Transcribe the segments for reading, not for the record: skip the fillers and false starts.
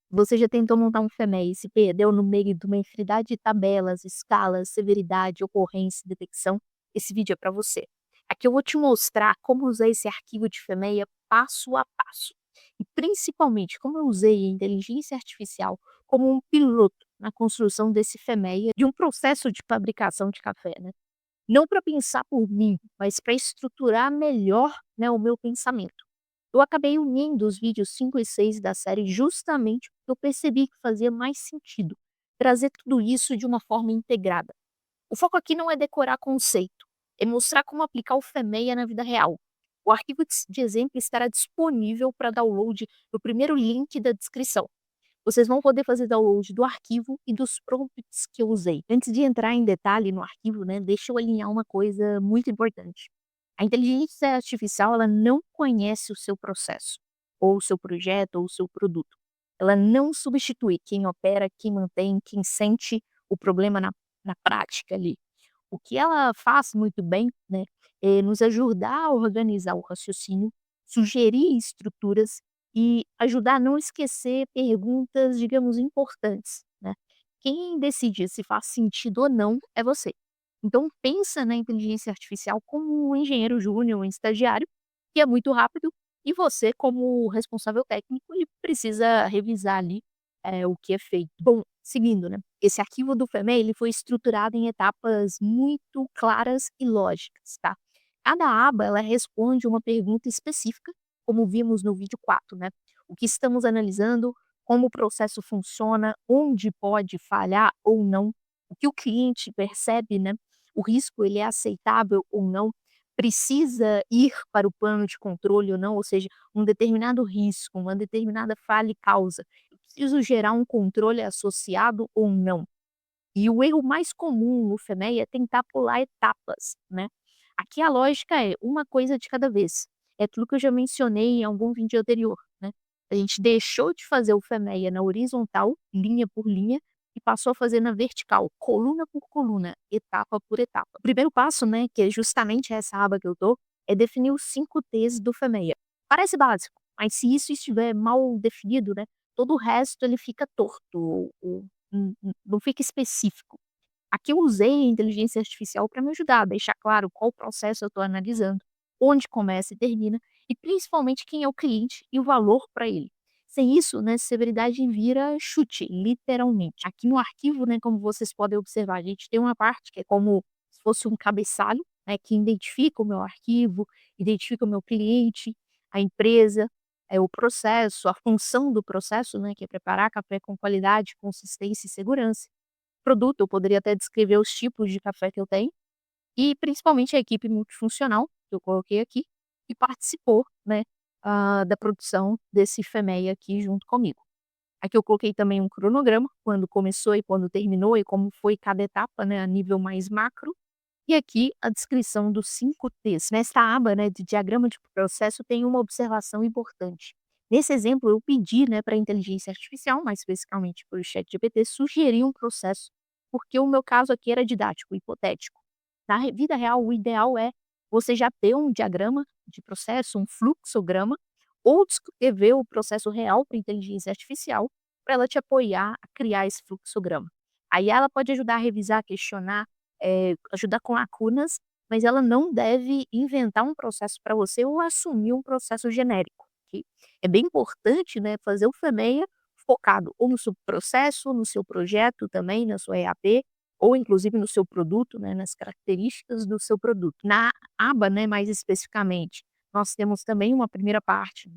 Você já tentou montar um FMEA e se perdeu no meio de uma infinidade de tabelas, escalas, severidade, ocorrência e detecção? Esse vídeo é para você. Aqui eu vou te mostrar como usar esse arquivo de FMEA passo a passo. E principalmente como eu usei a inteligência artificial como um piloto na construção desse FMEA de um processo de fabricação de café, né? Não para pensar por mim, mas para estruturar melhor, né, o meu pensamento. Eu acabei unindo os vídeos 5 e 6 da série justamente porque eu percebi que fazia mais sentido trazer tudo isso de uma forma integrada. O foco aqui não é decorar conceito, é mostrar como aplicar o FEMEA na vida real. O arquivo de exemplo estará disponível para download no primeiro link da descrição. Vocês vão poder fazer download do arquivo e dos prompts que eu usei. Antes de entrar em detalhe no arquivo, né, deixa eu alinhar uma coisa muito importante. A inteligência artificial, ela não conhece o seu processo, ou o seu projeto, ou o seu produto. Ela não substitui quem opera, quem mantém, quem sente o problema na prática ali. O que ela faz muito bem, né, é nos ajudar a organizar o raciocínio, sugerir estruturas e ajudar a não esquecer perguntas, digamos, importantes, né. Quem decide se faz sentido ou não é você. Então pensa na inteligência artificial como um engenheiro júnior, um estagiário, que é muito rápido, e você como responsável técnico e precisa revisar ali, o que é feito. Bom, seguindo, né, esse arquivo do FEMEA ele foi estruturado em etapas muito claras e lógicas, tá. Cada aba ela responde uma pergunta específica, como vimos no vídeo 4, né. O que estamos analisando, como o processo funciona, onde pode falhar ou não, o que o cliente percebe, né, o risco ele é aceitável ou não, precisa ir para o plano de controle ou não, ou seja, um determinado risco, uma determinada falha e causa, eu preciso gerar um controle associado ou não. E o erro mais comum no FEMEA é tentar pular etapas, né. Aqui a lógica é uma coisa de cada vez. É aquilo que eu já mencionei em algum vídeo anterior, né. A gente deixou de fazer o FEMEA na horizontal, linha por linha, e passou a fazer na vertical, coluna por coluna, etapa por etapa. O primeiro passo, né, que é justamente essa aba que eu tô, é definir os 5 T's do FEMEA. Parece básico, mas se isso estiver mal definido, né, todo o resto ele fica torto, não fica específico. Aqui eu usei a inteligência artificial para me ajudar a deixar claro qual processo eu estou analisando, onde começa e termina, e principalmente quem é o cliente e o valor para ele. Sem isso, né, severidade vira chute, literalmente. Aqui no arquivo, né, como vocês podem observar, a gente tem uma parte que é como se fosse um cabeçalho, né, que identifica o meu arquivo, identifica o meu cliente, a empresa, o processo, a função do processo, né, que é preparar café com qualidade, consistência e segurança. Produto, eu poderia até descrever os tipos de café que eu tenho, e principalmente a equipe multifuncional, que eu coloquei aqui, que participou, né, da produção desse FEMEA aqui junto comigo. Aqui eu coloquei também um cronograma, quando começou e quando terminou e como foi cada etapa, né, a nível mais macro, e aqui a descrição dos 5 T's. Nesta aba, né, de diagrama de processo tem uma observação importante. Nesse exemplo eu pedi, né, para a inteligência artificial, mais especificamente para o ChatGPT, sugerir um processo, porque o meu caso aqui era didático, hipotético. Na vida real, o ideal é você já ter um diagrama de processo, um fluxograma, ou descrever o processo real para a inteligência artificial, para ela te apoiar a criar esse fluxograma. Aí ela pode ajudar a revisar, questionar, ajudar com lacunas, mas ela não deve inventar um processo para você ou assumir um processo genérico, ok. É bem importante, né, fazer o FEMEA focado ou no seu processo, no seu projeto também, na sua EAP, ou inclusive no seu produto, né, nas características do seu produto. Na aba, né, mais especificamente, nós temos também uma primeira parte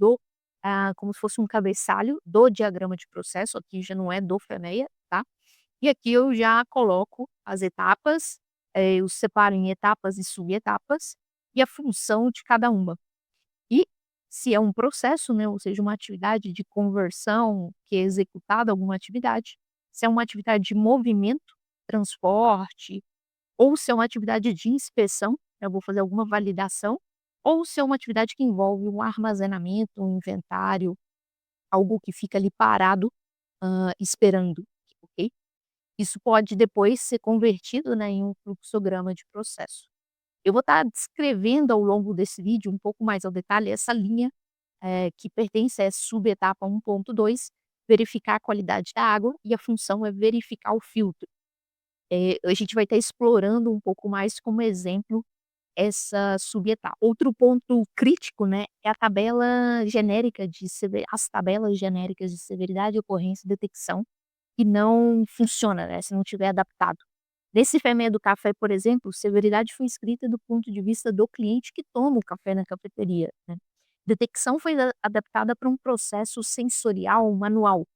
como se fosse um cabeçalho do diagrama de processo, aqui já não é do FEMEA, tá. E aqui eu já coloco as etapas, eu separo em etapas e subetapas, e a função de cada uma. E se é um processo, né, ou seja, uma atividade de conversão que é executada alguma atividade, se é uma atividade de movimento, transporte, ou se é uma atividade de inspeção, eu vou fazer alguma validação, ou se é uma atividade que envolve um armazenamento, um inventário, algo que fica ali parado, esperando, ok? Isso pode depois ser convertido, né, em um fluxograma de processo. Eu vou estar descrevendo ao longo desse vídeo um pouco mais ao detalhe essa linha, que pertence a essa subetapa 1.2, verificar a qualidade da água e a função é verificar o filtro. A gente vai estar explorando um pouco mais como exemplo essa subetapa. Outro ponto crítico, né, é a tabela genérica de seve as tabelas genéricas de severidade, ocorrência e detecção, que não funciona, né, se não tiver adaptado. Nesse FEMEA do café, por exemplo, severidade foi escrita do ponto de vista do cliente que toma o café na cafeteria, né. Detecção foi adaptada para um processo sensorial manual,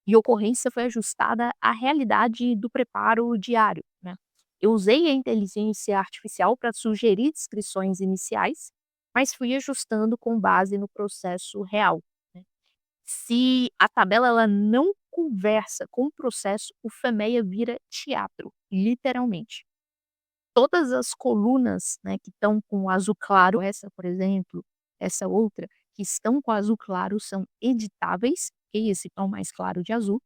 e ocorrência foi ajustada à realidade do preparo diário, né. Eu usei a inteligência artificial para sugerir descrições iniciais, mas fui ajustando com base no processo real, né. Se a tabela ela não conversa com o processo, o FEMEA vira teatro, literalmente. Todas as colunas, né, que estão com azul claro, essa, por exemplo, essa outra, que estão com azul claro são editáveis, ok, esse tom mais claro de azul,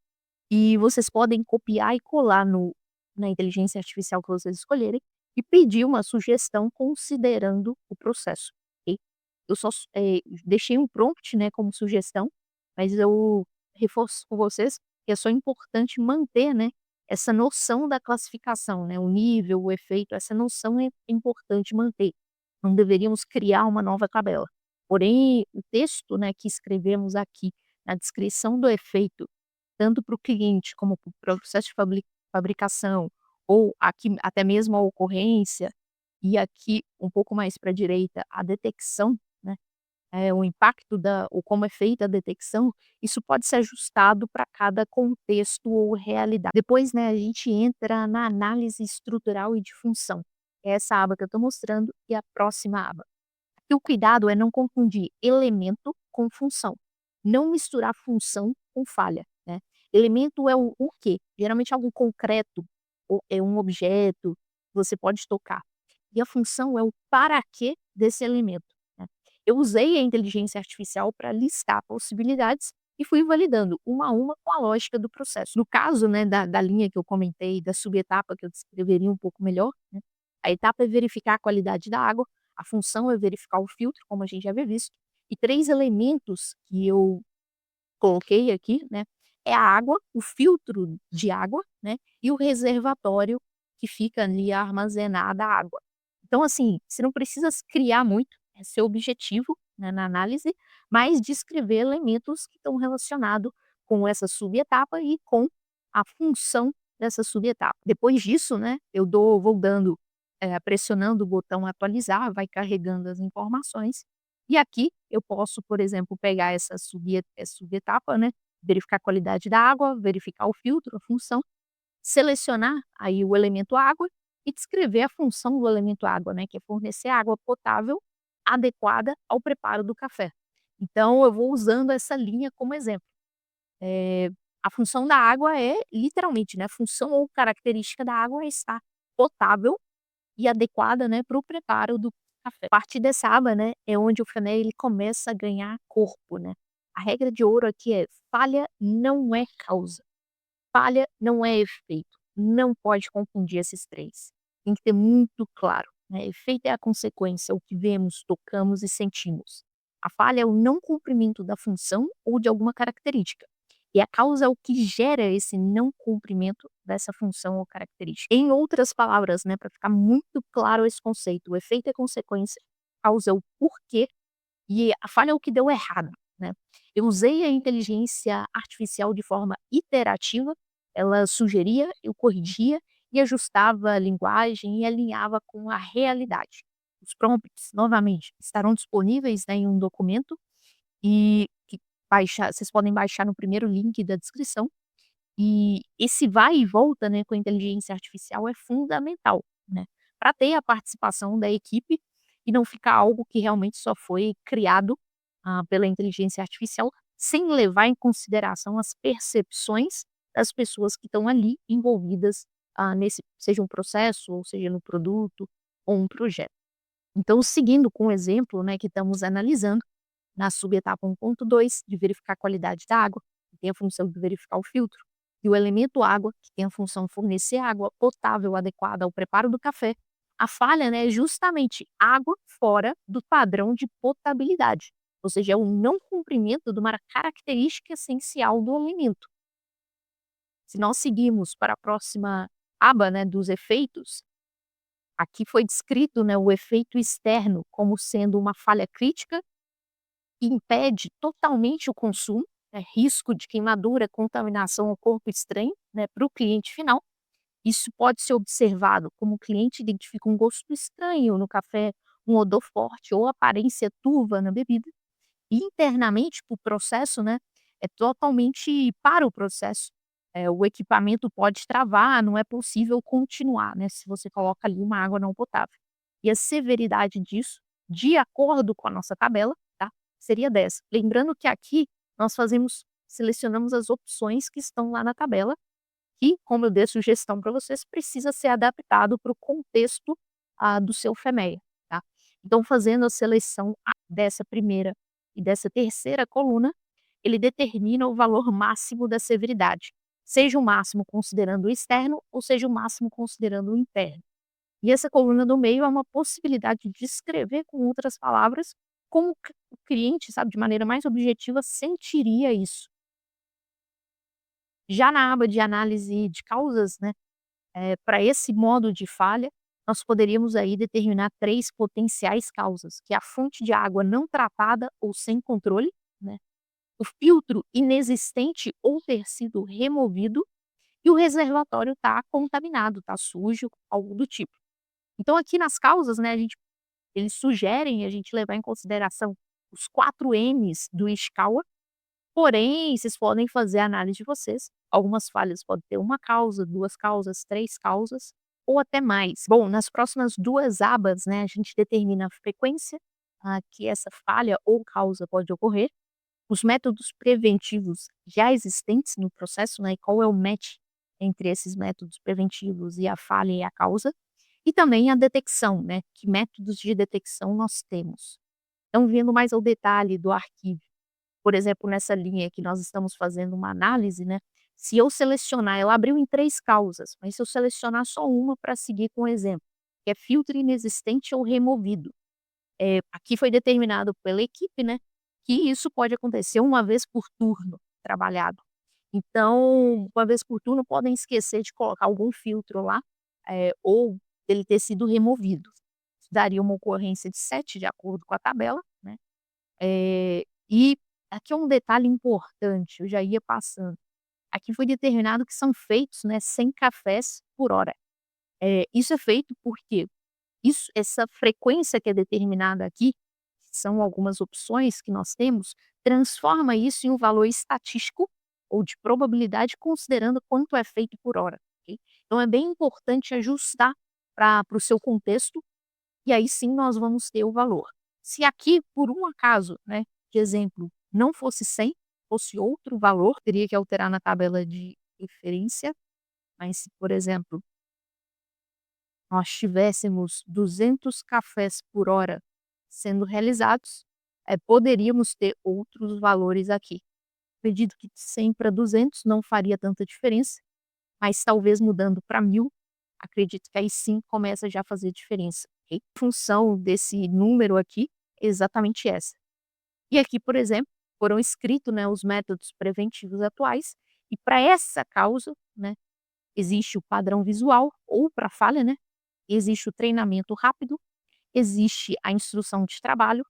e vocês podem copiar e colar no na inteligência artificial que vocês escolherem e pedir uma sugestão considerando o processo, ok. Eu só deixei um prompt, né, como sugestão, mas eu reforço com vocês que é só importante manter, né, essa noção da classificação, né, o nível, o efeito, essa noção é importante manter. Não deveríamos criar uma nova tabela. Porém, o texto, né, que escrevemos aqui na descrição do efeito tanto para o cliente como para o processo de fabricação, ou aqui até mesmo a ocorrência, e aqui um pouco mais para a direita a detecção, né, o impacto da ou como é feita a detecção, isso pode ser ajustado para cada contexto ou realidade. Depois, né, a gente entra na análise estrutural e de função. É essa aba que eu estou mostrando e a próxima aba. Aqui o cuidado é não confundir elemento com função, não misturar função com falha, né. Elemento é o quê? Geralmente algo concreto, ou é um objeto, que você pode tocar. E a função é o para quê desse elemento, né. Eu usei a inteligência artificial para listar possibilidades e fui validando uma a uma com a lógica do processo. No caso, né, da linha que eu comentei, da subetapa que eu descreveria um pouco melhor, né, a etapa é verificar a qualidade da água, a função é verificar o filtro, como a gente já havia visto, e 3 elementos que eu coloquei aqui, né, é a água, o filtro de água, né, e o reservatório que fica ali armazenada a água. Então, assim, você não precisa criar muito, é seu objetivo, né, na análise, mas descrever elementos que estão relacionados com essa subetapa e com a função dessa subetapa. Depois disso, né, vou dando, pressionando o botão atualizar, vai carregando as informações e aqui eu posso, por exemplo, pegar essa subetapa, né, verificar a qualidade da água, verificar o filtro, a função, selecionar aí o elemento água e descrever a função do elemento água, né, que é fornecer água potável adequada ao preparo do café. Então eu vou usando essa linha como exemplo. Eh, a função da água é literalmente, né, a função ou característica da água é estar potável e adequada, né, para o preparo do café. A partir dessa aba, né, é onde o Fenei ele começa a ganhar corpo, né. A regra de ouro aqui é: falha não é causa, falha não é efeito, não pode confundir esses 3. Tem que ter muito claro, né, efeito é a consequência, o que vemos, tocamos e sentimos. A falha é o não cumprimento da função ou de alguma característica. E a causa é o que gera esse não cumprimento dessa função ou característica. Em outras palavras, né, para ficar muito claro esse conceito, o efeito é consequência, a causa é o porquê e a falha é o que deu errado, né. Eu usei a inteligência artificial de forma iterativa, ela sugeria, eu corrigia e ajustava a linguagem e alinhava com a realidade. Os prompts, novamente, estarão disponíveis, né, em um documento e que vocês podem baixar no primeiro link da descrição, e esse vai e volta, né, com a inteligência artificial é fundamental, né, para ter a participação da equipe e não ficar algo que realmente só foi criado, pela inteligência artificial, sem levar em consideração as percepções das pessoas que estão ali envolvidas, nesse seja um processo ou seja no produto ou um projeto. Então seguindo com o exemplo, né, que estamos analisando, na subetapa 1.2 de verificar a qualidade da água, que tem a função de verificar o filtro, e o elemento água, que tem a função de fornecer água potável adequada ao preparo do café, a falha, né, é justamente água fora do padrão de potabilidade. ou seja, é o não cumprimento de uma característica essencial do alimento. Se nós seguirmos para a próxima aba, né, dos efeitos, aqui foi descrito, né, o efeito externo como sendo uma falha crítica que impede totalmente o consumo, né, risco de queimadura, contaminação ao corpo estranho, né, para o cliente final. Isso pode ser observado como o cliente identifica um gosto estranho no café, um odor forte ou aparência turva na bebida. E internamente, para o processo, né, é totalmente para o processo. O equipamento pode travar, não é possível continuar, né, se você coloca ali uma água não potável. E a severidade disso, de acordo com a nossa tabela, tá, seria dessa. Lembrando que aqui nós selecionamos as opções que estão lá na tabela, que, como eu dei a sugestão para vocês, precisa ser adaptado para o contexto, do seu FEMEA, tá. Então fazendo a seleção dessa primeira e dessa terceira coluna, ele determina o valor máximo da severidade, seja o máximo considerando o externo ou seja o máximo considerando o interno. E essa coluna do meio é uma possibilidade de descrever com outras palavras como o cliente, sabe, de maneira mais objetiva, sentiria isso. Já na aba de análise de causas, né, para esse modo de falha, nós poderíamos aí determinar 3 potenciais causas, que é a fonte de água não tratada ou sem controle, né, o filtro inexistente ou ter sido removido e o reservatório está contaminado, está sujo, algo do tipo. Então aqui nas causas, né, eles sugerem a gente levar em consideração os 4 M's do Ishikawa. Porém, vocês podem fazer a análise de vocês. Algumas falhas podem ter uma causa, 2 causas, 3 causas ou até mais. Bom, nas próximas 2 abas, né, a gente determina a frequência a que essa falha ou causa pode ocorrer, os métodos preventivos já existentes no processo, né, e qual é o match entre esses métodos preventivos e a falha e a causa, e também a detecção, né, que métodos de detecção nós temos. Então, vindo mais ao detalhe do arquivo, por exemplo, nessa linha que nós estamos fazendo uma análise, né, se eu selecionar ela abriu em 3 causas, mas se eu selecionar só uma para seguir com o exemplo, que é filtro inexistente ou removido, aqui foi determinado pela equipe, né, que isso pode acontecer uma vez por turno trabalhado. Então, uma vez por turno podem esquecer de colocar algum filtro lá, ou ele ter sido removido. Isso daria uma ocorrência de 7 de acordo com a tabela, né. E aqui é um detalhe importante, eu já ia passando. Aqui foi determinado que são feitos, né, 100 cafés por hora. Isso é feito porque essa frequência que é determinada aqui, que são algumas opções que nós temos, transforma isso em um valor estatístico ou de probabilidade considerando quanto é feito por hora, ok. Então é bem importante ajustar para o seu contexto e aí sim nós vamos ter o valor. Se aqui, por um acaso, né, de exemplo, não fosse 100, fosse outro valor, teria que alterar na tabela de referência, mas se, por exemplo, nós tivéssemos 200 cafés por hora sendo realizados, poderíamos ter outros valores aqui. Acredito que de 100 para 200 não faria tanta diferença, mas talvez mudando para 1000, acredito que aí sim começa já a fazer diferença, ok. A função desse número aqui é exatamente essa. E aqui, por exemplo, foram escritos, né, os métodos preventivos atuais, e para essa causa, né, existe o padrão visual ou para falha, né, existe o treinamento rápido, existe a instrução de trabalho,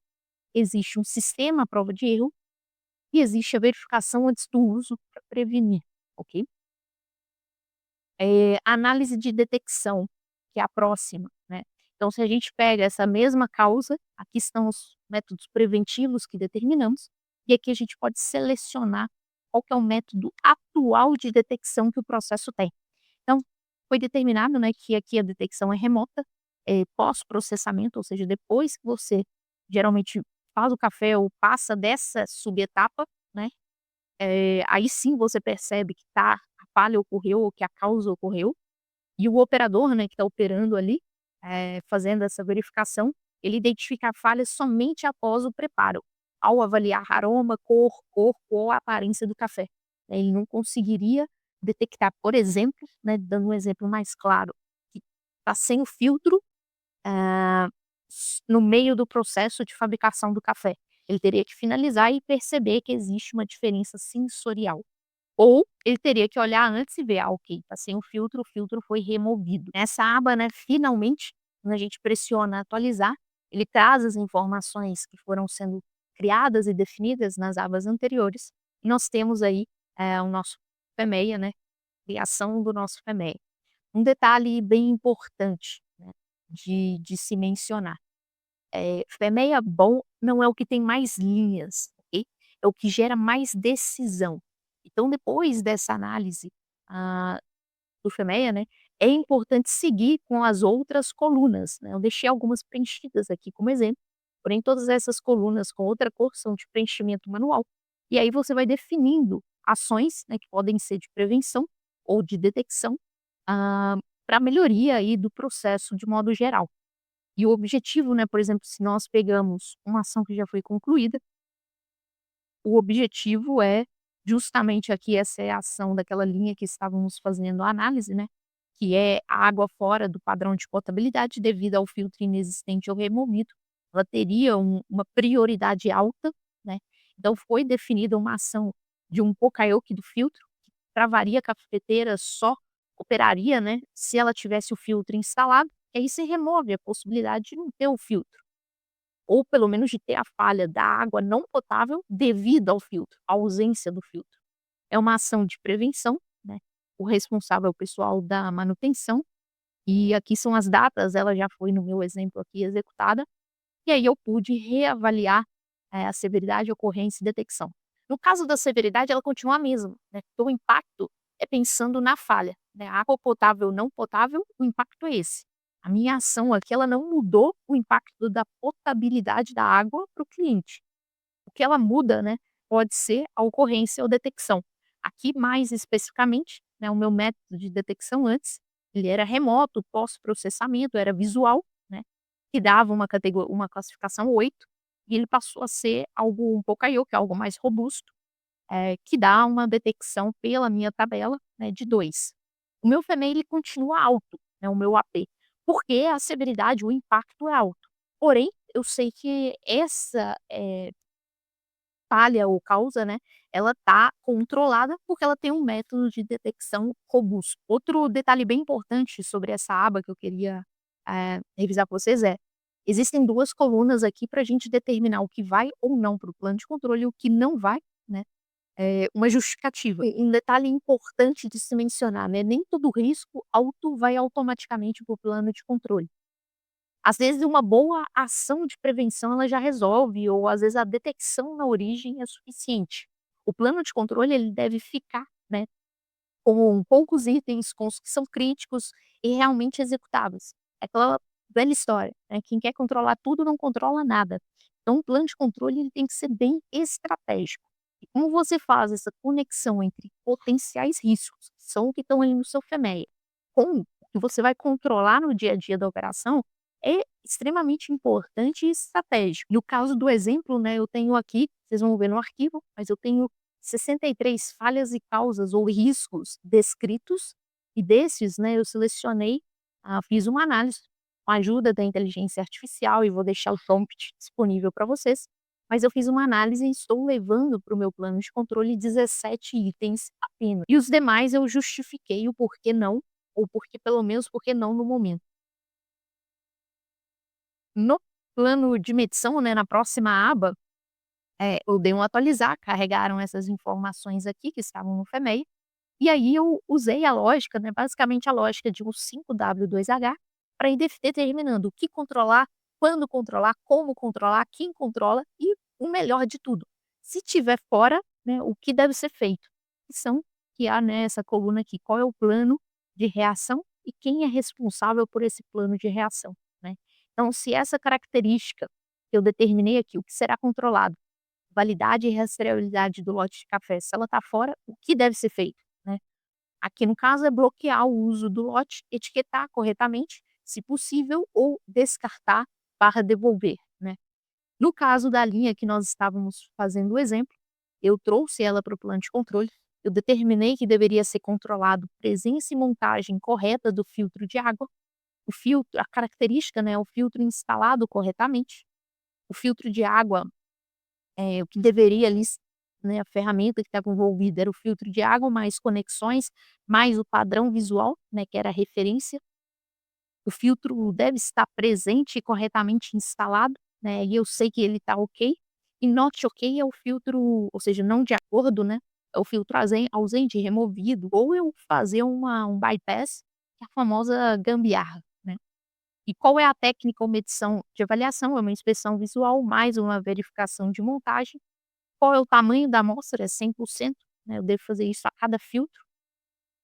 existe um sistema à prova de erro e existe a verificação antes do uso para prevenir, ok. Análise de detecção, que é a próxima, né. Então se a gente pega essa mesma causa, aqui estão os métodos preventivos que determinamos, e aqui a gente pode selecionar qual que é o método atual de detecção que o processo tem. Então, foi determinado, né, que aqui a detecção é remota, pós-processamento, ou seja, depois que você geralmente faz o café ou passa dessa subetapa, né, aí sim você percebe que a falha ocorreu ou que a causa ocorreu, e o operador, né, que está operando ali, fazendo essa verificação, ele identifica a falha somente após o preparo, ao avaliar aroma, cor, corpo ou aparência do café. Ele não conseguiria detectar, por exemplo, né, dando um exemplo mais claro, que está sem o filtro, ah, no meio do processo de fabricação do café. Ele teria que finalizar e perceber que existe uma diferença sensorial. Ou ele teria que olhar antes e ver: "Ah, ok, tá sem o filtro foi removido". Nessa aba, né, finalmente, quando a gente pressiona atualizar, ele traz as informações que foram sendo criadas e definidas nas abas anteriores, e nós temos aí, o nosso FEMEA, né, criação do nosso FEMEA. Um detalhe bem importante, né, de se mencionar, FEMEA bom não é o que tem mais linhas, ok, é o que gera mais decisão. Então depois dessa análise, ah, do FEMEA, né, é importante seguir com as outras colunas, né, eu deixei algumas preenchidas aqui como exemplo, porém todas essas colunas com outra cor são de preenchimento manual, e aí você vai definindo ações, né, que podem ser de prevenção ou de detecção, para melhoria aí do processo de modo geral. E o objetivo, né, por exemplo, se nós pegamos uma ação que já foi concluída, o objetivo é justamente aqui essa é a ação daquela linha que estávamos fazendo a análise, né, que é a água fora do padrão de potabilidade devido ao filtro inexistente ou removido. Ela teria uma prioridade alta, né, então foi definida uma ação de um Poka-yoke do filtro, que travaria a cafeteira, só operaria, né, se ela tivesse o filtro instalado, e aí você remove a possibilidade de não ter o filtro. Ou pelo menos de ter a falha da água não potável devido ao filtro, à ausência do filtro. É uma ação de prevenção, né, o responsável é o pessoal da manutenção, e aqui são as datas, ela já foi no meu exemplo aqui executada, e aí eu pude reavaliar, a severidade, ocorrência e detecção. No caso da severidade ela continua a mesma, né, porque o impacto é pensando na falha, né, água potável, não potável, o impacto é esse. A minha ação aqui ela não mudou o impacto da potabilidade da água para o cliente. O que ela muda, né, pode ser a ocorrência ou detecção. Aqui mais especificamente, né, o meu método de detecção antes, ele era remoto, pós-processamento, era visual, né, que dava uma classificação 8 e ele passou a ser algo um pouco que é algo mais robusto, que dá uma detecção pela minha tabela, né, de 2. O meu FEMEI ele continua alto, né, o meu AP, porque a severidade, o impacto é alto. Porém, eu sei que essa, falha ou causa, né, ela tá controlada, porque ela tem um método de detecção robusto. Outro detalhe bem importante sobre essa aba que eu queria, revisar com vocês existem 2 colunas aqui para a gente determinar o que vai ou não para o plano de controle e o que não vai, né, uma justificativa. E um detalhe importante de se mencionar, né, nem todo risco alto vai automaticamente para o plano de controle. Às vezes uma boa ação de prevenção ela já resolve ou às vezes a detecção na origem é suficiente. O plano de controle ele deve ficar, né, com poucos itens, com os que são críticos e realmente executáveis. É aquela velha história, né, quem quer controlar tudo não controla nada. Então o plano de controle ele tem que ser bem estratégico. E como você faz essa conexão entre potenciais riscos, que são o que estão ali no seu FEMEA, com o que você vai controlar no dia a dia da operação, é extremamente importante e estratégico. No caso do exemplo, né, eu tenho aqui, vocês vão ver no arquivo, mas eu tenho 63 falhas e causas ou riscos descritos, e desses, né, eu selecionei, fiz uma análise com a ajuda da inteligência artificial e vou deixar o prompt disponível para vocês, mas eu fiz uma análise e estou levando para o meu plano de controle 17 itens apenas. E os demais eu justifiquei o porquê não, ou porque pelo menos porque não no momento. No plano de medição, né, na próxima aba, eu dei um atualizar, carregaram essas informações aqui que estavam no FEMEI, e aí eu usei a lógica, né, basicamente a lógica de um 5W2H para ir determinando o que controlar, quando controlar, como controlar, quem controla e o melhor de tudo, se tiver fora, né, o que deve ser feito. Que há, né, essa coluna aqui, qual é o plano de reação e quem é responsável por esse plano de reação, né. Então se essa característica que eu determinei aqui, o que será controlado, validade e rastreabilidade do lote de café, se ela está fora, o que deve ser feito, né. Aqui no caso é bloquear o uso do lote, etiquetar corretamente, se possível, ou descartar/devolver, né. No caso da linha que nós estávamos fazendo o exemplo, eu trouxe ela para o plano de controle, eu determinei que deveria ser controlado presença e montagem correta do filtro de água, o filtro a característica, né, o filtro instalado corretamente, o filtro de água o que deveria ali né, a ferramenta que estava envolvida era o filtro de água, mais conexões, mais o padrão visual, né, que era a referência. O filtro deve estar presente e corretamente instalado, né, e eu sei que ele está ok. E not ok é o filtro, ou seja, não de acordo, né, é o filtro ausente, removido, ou eu fazer um bypass, que é a famosa gambiarra, né. E qual é a técnica ou medição de avaliação? É uma inspeção visual mais uma verificação de montagem. Qual é o tamanho da amostra? É 100%, né, eu devo fazer isso a cada filtro.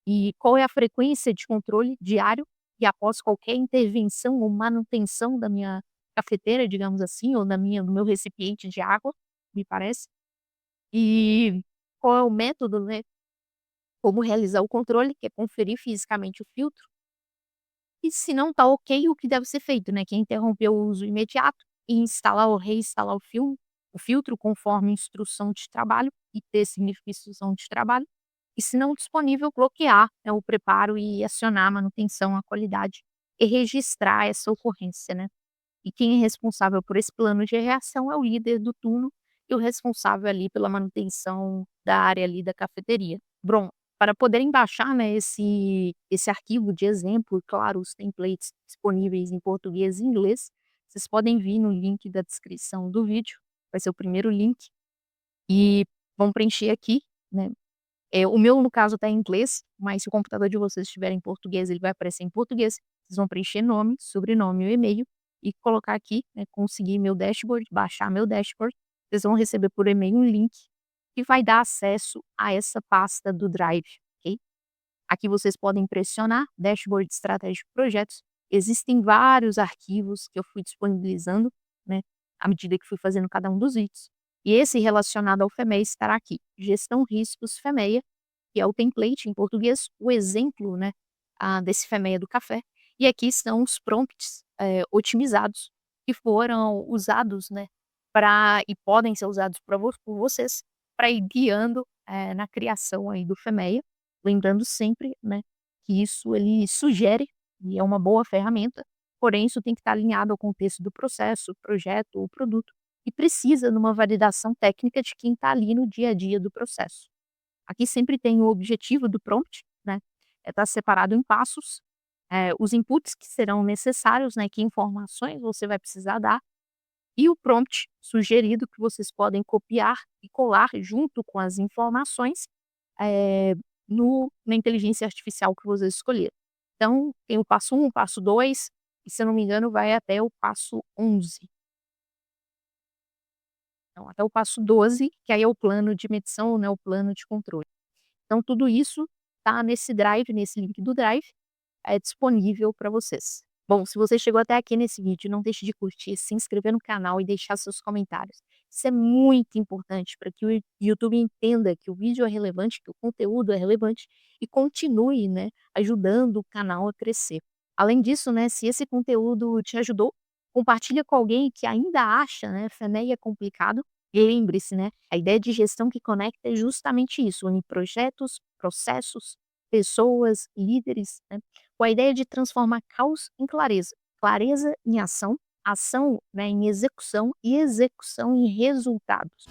E qual é a frequência de controle diário e após qualquer intervenção ou manutenção da minha cafeteira, digamos assim, ou do meu recipiente de água, me parece. E qual é o método, né, como realizar o controle, que é conferir fisicamente o filtro. E se não está ok, o que deve ser feito, né, que é interromper o uso imediato e instalar ou reinstalar o filtro conforme instrução de trabalho, e T significa instrução de trabalho, e se não disponível, bloquear, né, o preparo e acionar a manutenção, a qualidade e registrar essa ocorrência, né. E quem é responsável por esse plano de reação é o líder do turno e o responsável ali pela manutenção da área ali da cafeteria. Bom, para poderem baixar, né, esse arquivo de exemplo, e claro, os templates disponíveis em português e inglês, vocês podem vir no link da descrição do vídeo, vai ser o primeiro link, e vão preencher aqui, né. O meu, no caso, está em inglês, mas se o computador de vocês estiver em português, ele vai aparecer em português. Vocês vão preencher nome, sobrenome e o e-mail e colocar aqui, né, conseguir meu dashboard, baixar meu dashboard. Vocês vão receber por e-mail um link que vai dar acesso a essa pasta do Drive, ok? Aqui vocês podem pressionar Dashboard Estratégico Projetos. Existem vários arquivos que eu fui disponibilizando, né, à medida que fui fazendo cada um dos vídeos. E esse relacionado ao FEMEA estará aqui, Gestão Riscos FEMEA, que é o template em português, o exemplo, né, desse FEMEA do café. E aqui estão os prompts, otimizados que foram usados, né, e podem ser usados por vocês, para ir guiando, na criação aí do FEMEA. Lembrando sempre, né, que isso ele sugere e é uma boa ferramenta, porém isso tem que estar alinhado ao contexto do processo, projeto ou produto, e precisa de uma validação técnica de quem está ali no dia a dia do processo. Aqui sempre tem o objetivo do prompt, né, tá separado em passos, os inputs que serão necessários, né, que informações você vai precisar dar, e o prompt sugerido que vocês podem copiar e colar junto com as informações, eh, no na inteligência artificial que vocês escolheram. Então, tem o passo um, o passo 2 e, se eu não me engano, vai até o passo 11. Então, até o passo 12, que aí é o plano de medição, né, o plano de controle. Então tudo isso tá nesse drive, nesse link do drive, é disponível para vocês. Bom, se você chegou até aqui nesse vídeo, não deixe de curtir, se inscrever no canal e deixar seus comentários. Isso é muito importante para que o YouTube entenda que o vídeo é relevante, que o conteúdo é relevante e continue, né, ajudando o canal a crescer. Além disso, né, se esse conteúdo te ajudou, compartilha com alguém que ainda acha, né, FEMEA complicado. E lembre-se, né, a ideia de gestão que conecta é justamente isso, unir projetos, processos, pessoas, líderes, né, com a ideia de transformar caos em clareza, clareza em ação, ação, né, em execução e execução em resultados.